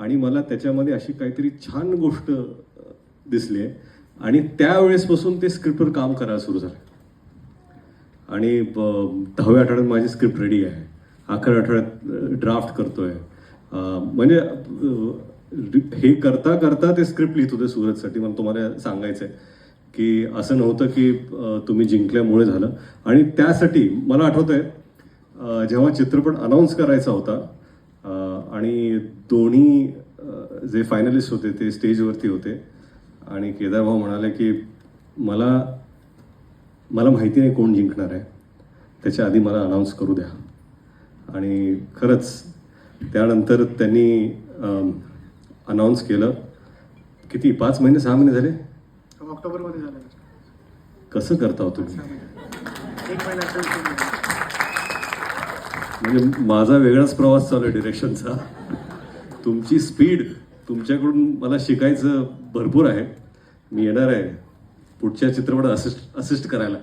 आणि मला त्याच्यामध्ये अशी काहीतरी छान गोष्ट दिसली आहे आणि त्यावेळेसपासून ते स्क्रिप्टवर काम करायला सुरू झालं आणि 10व्या आठवड्यात माझी स्क्रिप्ट रेडी आहे. 11व्या आठवड्यात ड्राफ्ट करतोय. म्हणजे हे करता करता ते स्क्रिप्ट लिहित होते सुरतसाठी. मला तुम्हाला सांगायचं आहे की असं नव्हतं की तुम्ही जिंकल्यामुळे झालं. आणि त्यासाठी मला आठवतंय जेव्हा चित्रपट अनाऊन्स करायचा होता आणि दोन्ही जे फायनलिस्ट होते ते स्टेजवरती होते आणि केदार भाऊ म्हणाले की मला माहिती नाही कोण जिंकणार आहे, त्याच्या आधी मला अनाऊन्स करू द्या. आणि खरंच त्यानंतर त्यांनी अनाऊन्स केलं. किती 5 महिने 6 महिने झाले? ऑक्टोबरमध्ये झालं. कसं करता हो तुम्ही? 1 महिना. म्हणजे माझा वेगळाच प्रवास चालू आहे डिरेक्शनचा. तुमची स्पीड, तुमच्याकडून मला शिकायचं भरपूर आहे. मी येणार आहे पुढच्या चित्रपटात असिस्ट करायला.